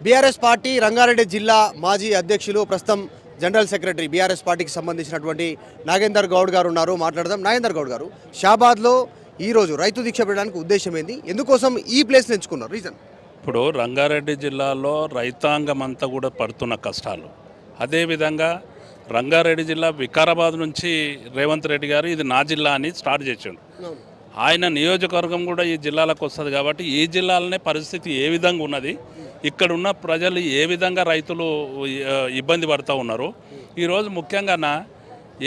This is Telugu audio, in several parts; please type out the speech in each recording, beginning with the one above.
బీఆర్ఎస్ పార్టీ రంగారెడ్డి జిల్లా మాజీ అధ్యక్షులు ప్రస్తుతం జనరల్ సెక్రటరీ బీఆర్ఎస్ పార్టీకి సంబంధించినటువంటి నాగేందర్ గౌడ్ గారు ఉన్నారు. మాట్లాడదాం. నాగేందర్ గౌడ్ గారు, షాబాద్లో ఈరోజు రైతు దీక్ష పెట్టడానికి ఉద్దేశం ఏంది? ఎందుకోసం ఈ ప్లేస్ ఎంచుకున్నారు? రీజన్? ఇప్పుడు రంగారెడ్డి జిల్లాలో రైతాంగం అంతా కూడా పడుతున్న కష్టాలు, అదేవిధంగా రంగారెడ్డి జిల్లా వికారాబాద్ నుంచి రేవంత్ రెడ్డి గారు ఇది నా జిల్లా అని స్టార్ట్ చేసిండు. ఆయన నియోజకవర్గం కూడా ఈ జిల్లాలకు వస్తుంది కాబట్టి ఈ జిల్లాలనే పరిస్థితి ఏ విధంగా ఉన్నది, ఇక్కడ ఉన్న ప్రజలు ఏ విధంగా రైతులు ఇబ్బంది పడుతూ ఉన్నారు. ఈరోజు ముఖ్యంగా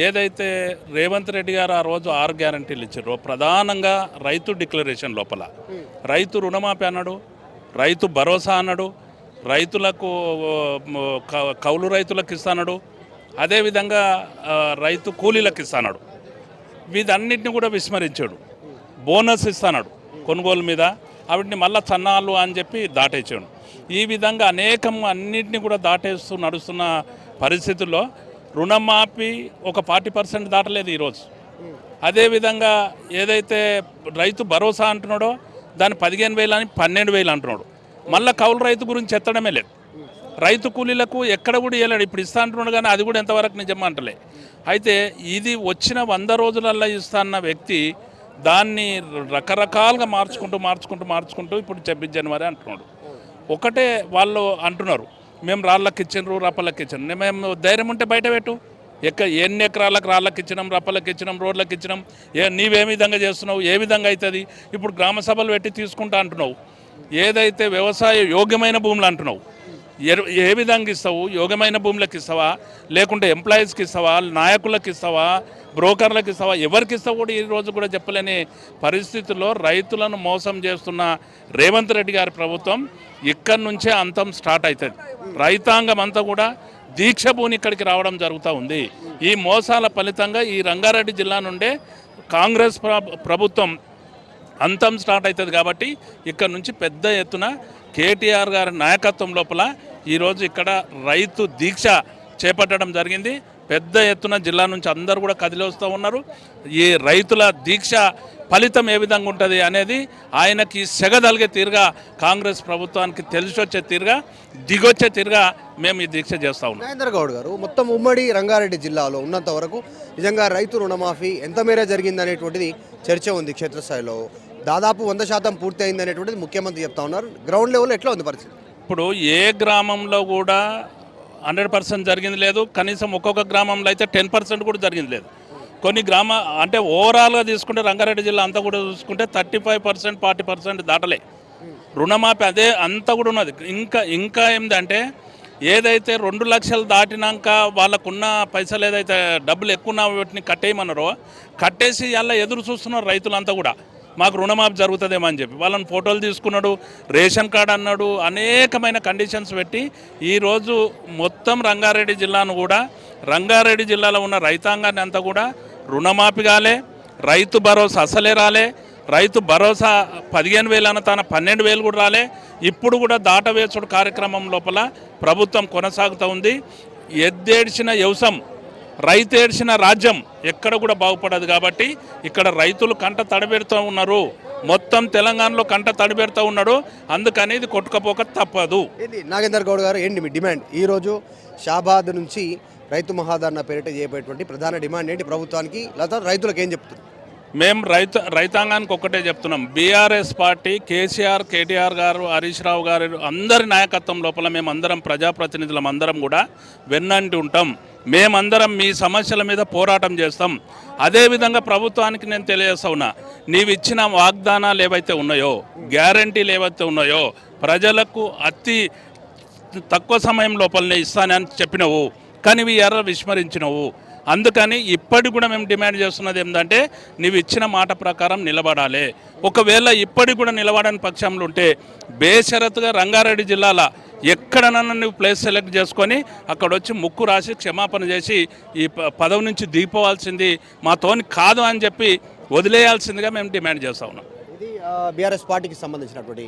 ఏదైతే రేవంత్ రెడ్డి గారు ఆ రోజు 6 గ్యారంటీలు ఇచ్చారో, ప్రధానంగా రైతు డిక్లరేషన్ లోపల రైతు రుణమాఫీ అన్నాడు, రైతు భరోసా అన్నాడు, రైతులకు కౌలు రైతులకు ఇస్తాడు, అదేవిధంగా రైతు కూలీలకు ఇస్తాడు. వీటన్నిటిని కూడా విస్మరించాడు. బోనస్ ఇస్తాడు కొనుగోలు మీద, వాటిని మళ్ళీ చన్నాలు అని చెప్పి దాటేసాడు. ఈ విధంగా అన్నింటినీ కూడా దాటేస్తూ నడుస్తున్న పరిస్థితుల్లో రుణమాఫీ ఒక 40% దాటలేదు ఈరోజు. అదేవిధంగా ఏదైతే రైతు భరోసా అంటున్నాడో దాన్ని 15,000 అని 12,000 అంటున్నాడు. మళ్ళీ కౌలు రైతు గురించి ఎత్తడమే లేదు. రైతు కూలీలకు ఎక్కడ కూడా ఇవ్వలేడు. ఇప్పుడు ఇస్తా అంటున్నాడు కానీ అది కూడా ఎంతవరకు నిజం అంటలే. అయితే ఇది వచ్చిన 100 రోజులల్లో ఇస్తా అన్న వ్యక్తి దాన్ని రకరకాలుగా మార్చుకుంటూ ఇప్పుడు 26 జనవరి అంటున్నాడు. ఒకటే వాళ్ళు అంటున్నారు, మేము రాళ్ళకి ఇచ్చినారు, రప్పలకి ఇచ్చినాం. మేము ధైర్యం ఉంటే బయట పెట్టు. ఎన్ని ఎకరాలకు రాళ్ళకి ఇచ్చినాం, రప్పలకి ఇచ్చినాం, రోడ్లకు ఇచ్చినాం, నీవే విధంగా చేస్తున్నావు, ఏ విధంగా అవుతుంది? ఇప్పుడు గ్రామ సభలు పెట్టి తీసుకుంటా అంటున్నావు. ఏదైతే వ్యవసాయ యోగ్యమైన భూములు అంటున్నావు, ఏ విధంగా ఇస్తావు? యోగ్యమైన భూములకు ఇస్తావా, లేకుంటే ఎంప్లాయీస్కి ఇస్తావా, నాయకులకు ఇస్తావా, బ్రోకర్లకు ఇస్తావా, ఎవరికి ఇస్తావు కూడా ఈరోజు కూడా చెప్పలేని పరిస్థితుల్లో రైతులను మోసం చేస్తున్న రేవంత్ రెడ్డి గారి ప్రభుత్వం ఇక్కడి నుంచే అంతం స్టార్ట్ అవుతుంది. రైతాంగం అంతా కూడా దీక్ష భూని ఇక్కడికి రావడం జరుగుతూ ఉంది. ఈ మోసాల ఫలితంగా ఈ రంగారెడ్డి జిల్లా నుండే కాంగ్రెస్ ప్రభుత్వం అంతం స్టార్ట్ అవుతుంది. కాబట్టి ఇక్కడ నుంచి పెద్ద ఎత్తున కేటీఆర్ గారి నాయకత్వం లోపల ఈరోజు ఇక్కడ రైతు దీక్ష చేపట్టడం జరిగింది. పెద్ద ఎత్తున జిల్లా నుంచి అందరూ కూడా కదిలి వస్తూ ఉన్నారు. ఈ రైతుల దీక్ష ఫలితం ఏ విధంగా ఉంటుంది అనేది ఆయనకి సెగదలిగే తీరుగా, కాంగ్రెస్ ప్రభుత్వానికి తెలిసి వచ్చే తీరుగా, దిగొచ్చే తీరుగా మేము ఈ దీక్ష చేస్తూ ఉన్నాం. నాగేందర్ గౌడ్ గారు, మొత్తం ఉమ్మడి రంగారెడ్డి జిల్లాలో ఉన్నంత వరకు నిజంగా రైతు రుణమాఫీ ఎంత మేర జరిగింది అనేటువంటిది చర్చ ఉంది. క్షేత్రస్థాయిలో దాదాపు 100% పూర్తి అయింది అనేటువంటిది ముఖ్యమంత్రి చెప్తా ఉన్నారు. గ్రౌండ్ లెవెల్లో ఎట్లా ఉంది పరిస్థితి? ఇప్పుడు ఏ గ్రామంలో కూడా 100% జరిగింది లేదు. కనీసం ఒక్కొక్క గ్రామంలో అయితే 10% కూడా జరిగింది లేదు. కొన్ని అంటే ఓవరాల్గా తీసుకుంటే రంగారెడ్డి జిల్లా అంతా కూడా చూసుకుంటే 35%, 40% దాటలే రుణమాఫీ. అదే అంతా కూడా ఉన్నది. ఇంకా ఏంటంటే ఏదైతే 2 లక్షలు దాటినాక వాళ్ళకున్న పైసలు ఏదైతే డబ్బులు ఎక్కువ వాటిని కట్టేయమన్నారో కట్టేసి అలా ఎదురు చూస్తున్నారు రైతులంతా కూడా. మాకు రుణమాఫీ జరుగుతుందేమో అని చెప్పి వాళ్ళని ఫోటోలు తీసుకున్నాడు, రేషన్ కార్డు అన్నాడు, అనేకమైన కండిషన్స్ పెట్టి ఈరోజు మొత్తం రంగారెడ్డి జిల్లాలో ఉన్న రైతాంగాన్ని అంతా కూడా రుణమాఫీ కాలే, రైతు భరోసా అసలే రాలే, రైతు భరోసా 15,000 అన్న తన 12,000 కూడా రాలే. ఇప్పుడు కూడా దాటవేసుడు కార్యక్రమం లోపల ప్రభుత్వం కొనసాగుతూ ఉంది. ఎద్దేడ్చిన వ్యవసాయం, రైతు ఏడ్చిన రాజ్యం ఎక్కడ కూడా బాగుపడదు. కాబట్టి ఇక్కడ రైతులు కంట తడిపెడుతూ ఉన్నారు. మొత్తం తెలంగాణలో కంట తడిపెడుతూ ఉన్నాడు. అందుకని ఇది కొట్టుకపోక తప్పదు. నాగేందర్ గౌడ్ గారు, ఏంటి మీ డిమాండ్? ఈరోజు షాబాద్ నుంచి రైతు మహాధరణ పేరిట చేయబోయేటువంటి ప్రధాన డిమాండ్ ఏంటి ప్రభుత్వానికి? లేదా రైతులకు ఏం చెప్తున్నారు? మేము రైతాంగానికి ఒక్కటే చెప్తున్నాం. బీఆర్ఎస్ పార్టీ, కేటీఆర్ గారు, హరీష్ రావు గారు అందరి నాయకత్వం లోపల మేమందరం ప్రజాప్రతినిధులం అందరం కూడా వెన్నంటి ఉంటాం. మేమందరం మీ సమస్యల మీద పోరాటం చేస్తాం. అదేవిధంగా ప్రభుత్వానికి నేను తెలియజేస్తా ఉన్నా, నీవు ఇచ్చిన వాగ్దానాలు ఏవైతే ఉన్నాయో, గ్యారంటీలు ఏవైతే ఉన్నాయో, ప్రజలకు అతి తక్కువ సమయం లోపలనే ఇస్తానని చెప్పినవు, కానీ ఇవి విస్మరించినవు. అందుకని ఇప్పటికి కూడా మేము డిమాండ్ చేస్తున్నది ఏంటంటే నీవు ఇచ్చిన మాట ప్రకారం నిలబడాలి. ఒకవేళ ఇప్పటికి కూడా నిలబడని పక్షంలో ఉంటే బేషరతుగా రంగారెడ్డి జిల్లాలో ఎక్కడనన్నా నువ్వు ప్లేస్ సెలెక్ట్ చేసుకొని అక్కడ వచ్చి ముక్కు రాసి క్షమాపణ చేసి ఈ పదవి నుంచి దిగిపోవాల్సింది మాతోని కాదు అని చెప్పి వదిలేయాల్సిందిగా మేము డిమాండ్ చేస్తూ ఉన్నాం. ఇది బీఆర్ఎస్ పార్టీకి సంబంధించినటువంటి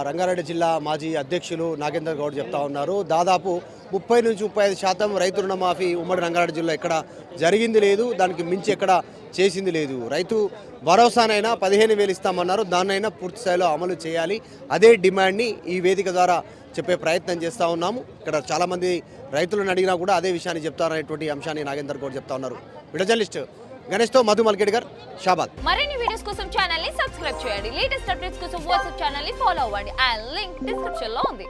రంగారెడ్డి జిల్లా మాజీ అధ్యక్షులు నాగేందర్ గౌడ్ చెప్తా ఉన్నారు. దాదాపు 30 నుంచి 35% రైతు రుణమాఫీ ఉమ్మడి రంగారెడ్డి జిల్లా ఎక్కడ జరిగింది లేదు, దానికి మించి ఎక్కడ చేసింది లేదు. రైతు భరోసానైనా 15,000 ఇస్తామన్నారు, దాన్నైనా పూర్తి స్థాయిలో అమలు చేయాలి. అదే డిమాండ్ని ఈ వేదిక ద్వారా చెప్పే ప్రయత్నం చేస్తూ ఉన్నాము. ఇక్కడ చాలామంది రైతులను అడిగినా కూడా అదే విషయాన్ని చెప్తారనేటువంటి అంశాన్ని నాగేందర్ గౌడ్ చెప్తా ఉన్నారు. వీడియో జర్నలిస్ట్ గణేష్తో మధు మల్కేడ్కర్, షాబాద్. మరిన్ని వీడియోస్ కోసం ఛానల్ ని సబ్స్క్రైబ్ చేయండి. లేటెస్ట్ అప్డేట్స్ కోసం వాట్సాప్ ఛానల్ ని ఫాలో అవ్వండి. ఆ లింక్ డిస్క్రిప్షన్ లో ఉంది.